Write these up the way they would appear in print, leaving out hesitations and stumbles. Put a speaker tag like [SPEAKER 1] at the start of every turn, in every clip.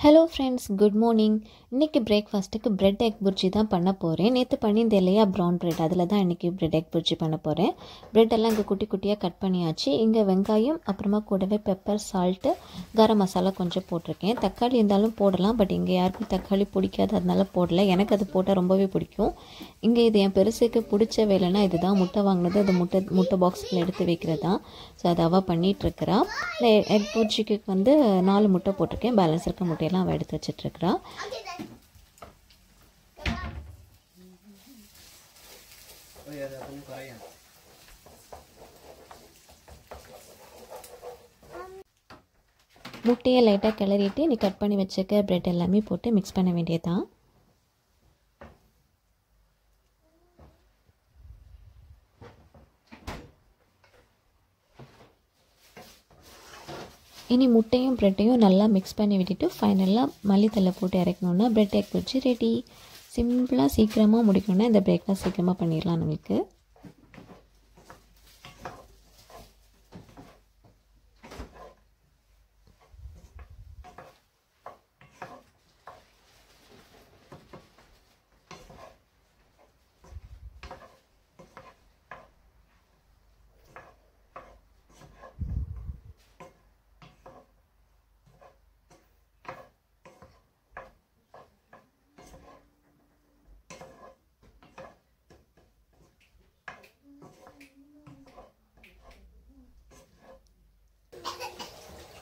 [SPEAKER 1] Hello friends, good morning. இன்றைக்கி பிரேக்ஃபாஸ்ட்டுக்கு bread egg bhurji தான் பண்ண போகிறேன். நேற்று பண்ணியிருந்தேன் இல்லையா ப்ரௌன் பிரெட், அதில் தான் இன்றைக்கி பிரெட் எக் புர்ஜி பண்ண போகிறேன். பிரெட்டெல்லாம் இங்கே குட்டி குட்டியாக கட் பண்ணியாச்சு. இங்கே வெங்காயம், அப்புறமா கூடவே பெப்பர், சால்ட்டு, கரம் மசாலா கொஞ்சம் போட்டிருக்கேன். தக்காளி இருந்தாலும் போடலாம், பட் இங்கே யாருக்கும் தக்காளி பிடிக்காது, அதனால போடலை. எனக்கு அது போட்டால் ரொம்பவே பிடிக்கும். இங்கே இது என் பெருசுக்கு பிடிச்ச வேலைன்னா இதுதான். முட்டை வாங்கினது அது முட்டை பாக்ஸில் எடுத்து வைக்கிறது தான். ஸோ அதை அவள் பண்ணிகிட்ருக்கிறா. இந்த எக் புர்ஜிக்கு 4 முட்டை போட்டிருக்கேன். பேலன்ஸ் இருக்க முட்டையெல்லாம் அவள் எடுத்து வச்சிட்ருக்கிறா. முட்டையை லைட்டாக கிளறிட்டு நீ கட் பண்ணி வச்சுக்க பிரெட் எல்லாமே போட்டு மிக்ஸ் பண்ண வேண்டியதுதான். இனி முட்டையும் ப்ரெட்டையும் நல்லா மிக்ஸ் பண்ணி விட்டுட்டு ஃபைனலாக மல்லித்தலை போட்டு இறக்கணுன்னா பிரெட் எக் புர்ஜி ரெடி. சிம்பிளாக சீக்கிரமாக முடிக்கணுன்னா இந்த பிரேக்ஃபாஸ்ட் சீக்கிரமாக பண்ணிடலாம் நம்மளுக்கு.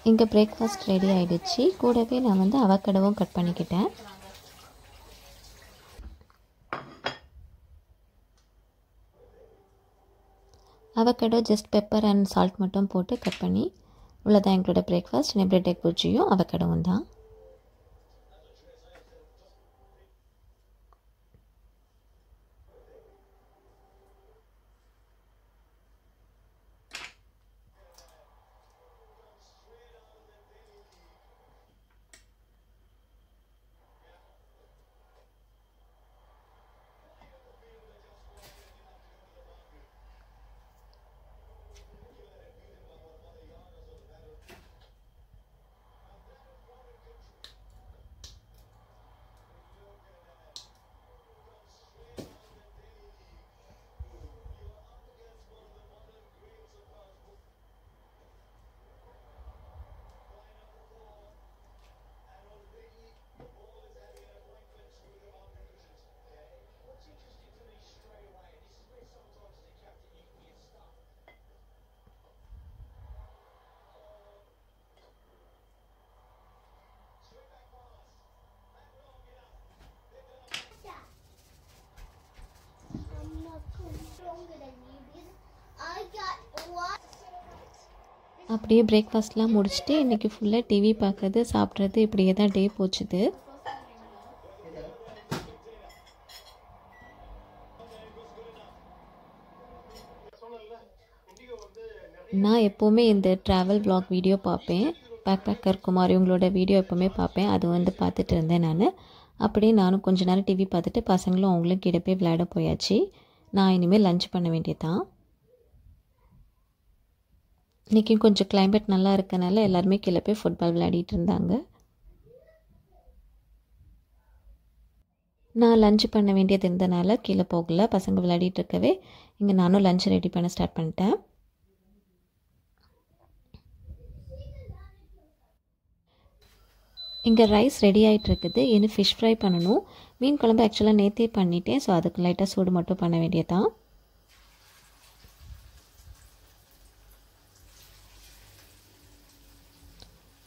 [SPEAKER 1] இங்கே பிரேக்ஃபாஸ்ட் ரெடி ஆகிடுச்சு. கூடவே நான் அவக்கடவும் கட் பண்ணிக்கிட்டேன். Avocado just pepper and salt மட்டும் போட்டு கட் பண்ணி உள்ளதான் எங்களோட பிரேக்ஃபாஸ்ட். பிரெட் எக் புர்ஜியும் அவக்கடவும் தான். அப்படியே பிரேக்ஃபாஸ்ட்லாம் முடிச்சுட்டு இன்றைக்கி ஃபுல்லாக டிவி பார்க்குறது, சாப்பிட்றது, இப்படியே தான் டே போச்சுது. நான் எப்போவுமே இந்த ட்ராவல் vlog வீடியோ பார்ப்பேன். பேக்கர் குமார் இவங்களோட வீடியோ எப்போவுமே பார்ப்பேன். அது பார்த்துட்டு இருந்தேன் நான். அப்படியே நானும் கொஞ்ச நேரம் டிவி பார்த்துட்டு பசங்களும் அவங்களும் கீழே போய் விளையாட போயாச்சு. நான் இனிமேல் லஞ்ச் பண்ண வேண்டியதான். இன்றைக்கி கொஞ்சம் கிளைமேட் நல்லா இருக்கனால எல்லாருமே கீழே போய் ஃபுட்பால் விளையாடிட்டு இருந்தாங்க. நான் லஞ்ச் பண்ண வேண்டியது இருந்தனால கீழே போகல. பசங்க விளையாடிட்டு இருக்கவே இங்கே நானும் லஞ்ச் ரெடி பண்ண ஸ்டார்ட் பண்ணிட்டேன். இங்கே ரைஸ் ரெடி ஆகிட்டு இருக்குது. இன்னும் ஃபிஷ் ஃப்ரை பண்ணணும். மீன் குழம்பு ஆக்சுவலாக நேற்றே பண்ணிட்டேன். ஸோ அதுக்கு லைட்டாக சூடு மட்டும் பண்ண வேண்டியதான்.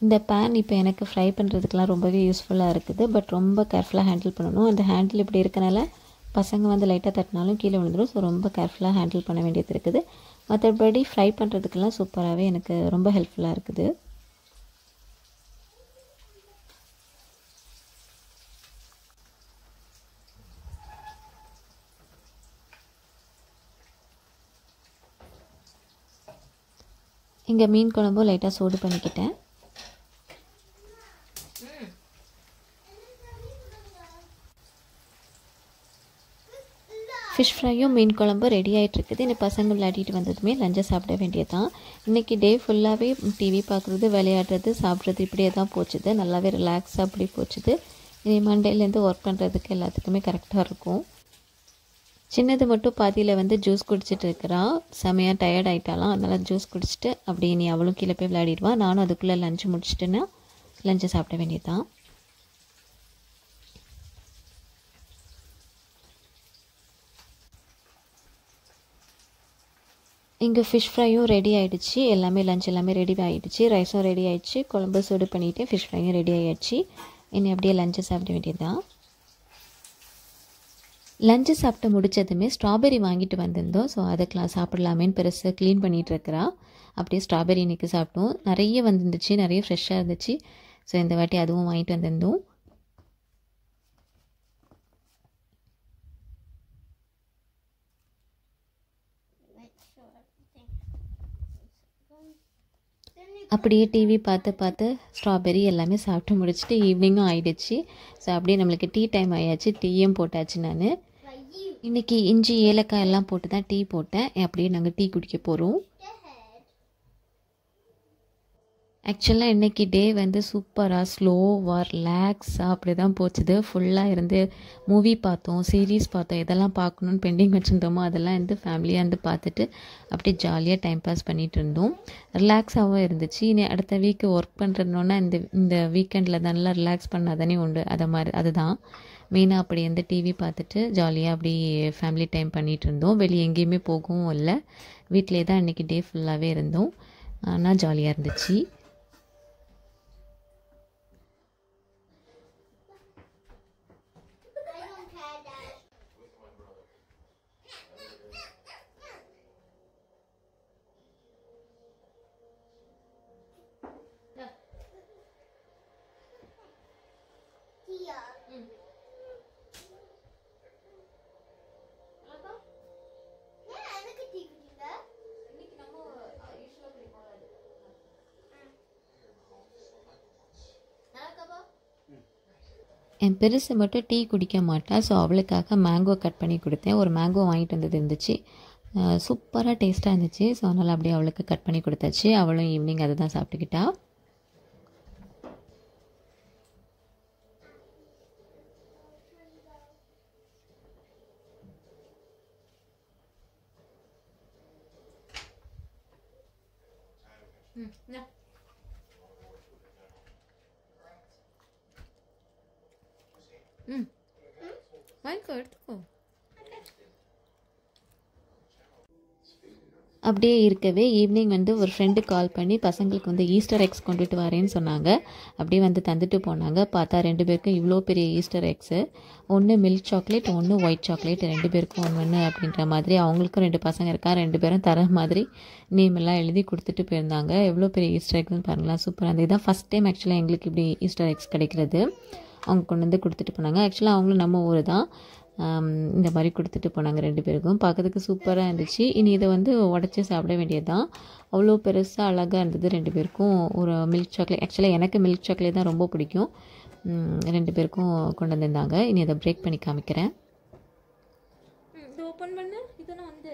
[SPEAKER 1] இந்த பேன் இப்போ எனக்கு ஃப்ரை பண்ணுறதுக்கெலாம் ரொம்பவே யூஸ்ஃபுல்லாக இருக்குது. பட் ரொம்ப கேர்ஃபுல்லாக ஹேண்டில் பண்ணணும். அந்த ஹேண்டில் இப்படி இருக்கனால பசங்க லைட்டாக தட்டினாலும் கீழே விழுந்துடும். ஸோ ரொம்ப கேர்ஃபுல்லாக ஹேண்டில் பண்ண வேண்டியது இருக்குது. மற்றபடி ஃப்ரை பண்ணுறதுக்கெல்லாம் சூப்பராகவே எனக்கு ரொம்ப ஹெல்ப்ஃபுல்லாக இருக்குது. இங்கே மீன் குழம்பும் லைட்டாக சூடு பண்ணிக்கிட்டேன். ஃபிஷ் ஃப்ரையும் மீன் குழம்பும் ரெடி ஆகிட்டு இருக்குது. இந்த பசங்க விளையாடிட்டு வந்ததுமே லஞ்சை சாப்பிட வேண்டியதான். இன்றைக்கி டே ஃபுல்லாகவே டிவி பார்க்குறது, விளையாடுறது, சாப்பிட்றது இப்படியே தான் போச்சுது. நல்லாவே ரிலாக்ஸாக அப்படி போச்சுது. இனி மண்டேலேருந்து ஒர்க் பண்ணுறதுக்கு எல்லாத்துக்குமே கரெக்டாக இருக்கும். சின்னது மட்டும் பாதியில் வந்து ஜூஸ் குடிச்சிட்டு இருக்கிறான். செமையாக டயர்ட் ஆகிட்டாலாம். அதனால் ஜூஸ் குடிச்சிட்டு அப்படி நீ அவளும் கீழே போய் விளையாடிடுவான். நானும் அதுக்குள்ளே லஞ்சு முடிச்சிட்டேன்னா லஞ்சை சாப்பிட வேண்டியதுதான். இங்கே ஃபிஷ் ஃப்ரையும் ரெடி ஆகிடுச்சு. எல்லாமே லஞ்ச் எல்லாமே ரெடி ஆகிடுச்சு. ரைஸும் ரெடி ஆகிடுச்சு. குழம்பு சூடு பண்ணிவிட்டு ஃபிஷ் ஃப்ரையும் ரெடி ஆகிடுச்சு. இனி அப்படியே லஞ்சை சாப்பிட வேண்டியதுதான். லஞ்சு சாப்பிட்டு முடித்ததுமே ஸ்ட்ராபெரி வாங்கிட்டு வந்திருந்தோம். ஸோ அதுக்கெலாம் சாப்பிட்லாமேன்னு பெருசாக க்ளீன் பண்ணிகிட்ருக்கிறா. அப்படியே ஸ்ட்ராபெரி இன்றைக்கி சாப்பிட்டோம். நிறைய வந்துருந்துச்சு, நிறைய ஃப்ரெஷ்ஷாக இருந்துச்சு. ஸோ இந்த வாட்டி அதுவும் வாங்கிட்டு வந்திருந்தோம். அப்படியே டிவி பார்த்து ஸ்ட்ராபெரி எல்லாமே சாப்பிட்டு முடிச்சுட்டு ஈவினிங்கும் ஆகிடுச்சு. ஸோ அப்படியே நம்மளுக்கு டீ டைம் ஆயாச்சு. டீயும் போட்டாச்சு. நான் இன்றைக்கி இஞ்சி ஏலக்காய் எல்லாம் போட்டு தான் டீ போட்டேன். அப்படியே நாங்கள் டீ குடிக்க போகிறோம். ஆக்சுவலாக இன்றைக்கி டே வந்து சூப்பராக ஸ்லோவாக ரிலாக்ஸாக அப்படி தான் போச்சுது. ஃபுல்லாக இருந்து மூவி பார்த்தோம், சீரீஸ் பார்த்தோம். எதெல்லாம் பார்க்கணுன்னு பெண்டிங் வச்சுருந்தோமோ அதெல்லாம் வந்து ஃபேமிலியாக இருந்து பார்த்துட்டு அப்படியே ஜாலியாக டைம் பாஸ் பண்ணிகிட்டு இருந்தோம். ரிலாக்ஸாகவும் இருந்துச்சு. இனி அடுத்த வீக்கு ஒர்க் பண்ணுறதுனோன்னா இந்த வீக்கெண்டில் நல்லா ரிலாக்ஸ் பண்ணால் தானே உண்டு. அதுதான் மெயினாக அப்படி வந்து டிவி பார்த்துட்டு ஜாலியாக அப்படி ஃபேமிலி டைம் பண்ணிகிட்டு இருந்தோம். வெளியே எங்கேயுமே போகவும் இல்லை. வீட்டிலே தான் இன்றைக்கி டே ஃபுல்லாகவே இருந்தோம். ஆனால் ஜாலியாக இருந்துச்சு. என் பெருசு மட்டும் டீ குடிக்க மாட்டா. ஸோ அவளுக்காக மேங்கோ கட் பண்ணி கொடுத்தேன். ஒரு மேங்கோ வாங்கிட்டு வந்தது இருந்துச்சு. சூப்பராக டேஸ்ட்டாக இருந்துச்சு. ஸோ அதனால் அப்படியே அவளுக்கு கட் பண்ணி கொடுத்தாச்சு. அவளும் ஈவினிங் அதை தான் சாப்பிட்டுக்கிட்டா. வாங்கிக்கோ, எடுத்துக்கோ. அப்படியே இருக்கவே ஈவினிங் வந்து ஒரு ஃப்ரெண்டு கால் பண்ணி பசங்களுக்கு வந்து ஈஸ்டர் எக்ஸ் கொண்டுட்டு வரேன்னு சொன்னாங்க. அப்படியே வந்து தந்துட்டு போனாங்க. பார்த்தா 2 பேருக்கும் இவ்வளோ பெரிய ஈஸ்டர் எக்ஸு. ஒன்று மில்க் சாக்லேட், ஒன்று ஒயிட் சாக்லேட். 2 பேருக்கும் ஒன்று அப்படின்ற மாதிரி. அவங்களுக்கும் 2 பசங்க இருக்கா. 2 பேரும் தர மாதிரி நேம் எல்லாம் எழுதி கொடுத்துட்டு போயிருந்தாங்க. எவ்வளோ பெரிய ஈஸ்டர் எக்ஸ்னு பாருங்களேன். சூப்பராக இருந்தது. இதுதான் ஃபஸ்ட் டைம் ஆக்சுவலாக எங்களுக்கு இப்படி ஈஸ்டர் எக்ஸ் கிடைக்கிறது. அவங்க கொண்டு வந்து கொடுத்துட்டு போனாங்க. ஆக்சுவலாக அவங்களும் நம்ம ஊர் தான். இந்த மாதிரி கொடுத்துட்டு போனாங்க 2 பேருக்கும். பார்க்கறதுக்கு சூப்பராக இருந்துச்சு. இனி இதை வந்து உடச்சி சாப்பிட வேண்டியது தான். அவ்வளோ பெருசாக அழகாக இருந்தது 2 பேருக்கும். ஒரு மில்க் சாக்லேட், ஆக்சுவலாக எனக்கு மில்க் சாக்லேட் தான் ரொம்ப பிடிக்கும். 2 பேருக்கும் கொண்டு வந்திருந்தாங்க. இனி அதை பிரேக் பண்ணி காமிக்கிறேன். ஓப்பன் பண்ணு. இதெல்லாம் வந்து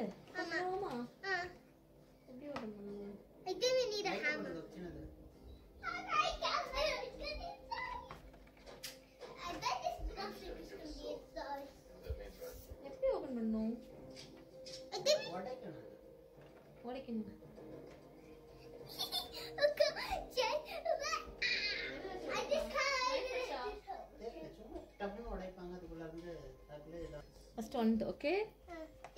[SPEAKER 1] ஃபர்ஸ்ட் வந்து ஓகே.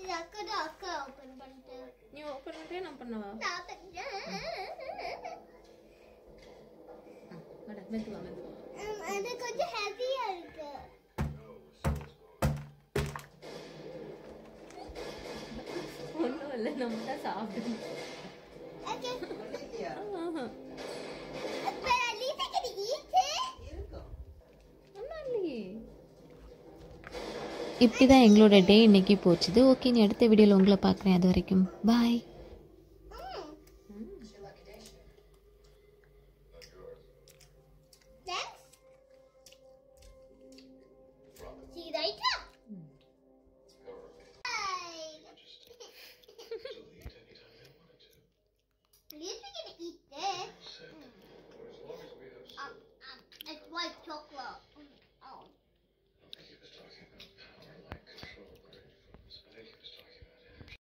[SPEAKER 1] இது அக்கா ஓபன் பண்ணிட்டு நீ ஓபன் பண்ணிட்டே நான் பண்ணவா? நான் பண்ணேன். மெதுவா அது கொஞ்சம் ஹெவியா இருக்கு. ஒண்ணும் இல்ல, நம்ம தான் சாப்பிடுறோம். ஓகே. அப்ப அலிதா கிட்ட ஈச்சே இருக்கு. அம்மா இல்லையே. இப்படி தான் எங்களோட டே இன்றைக்கி போச்சுது. ஓகே, நீ அடுத்த வீடியோவில் உங்களை பார்க்குறேன். அது வரைக்கும் பாய்.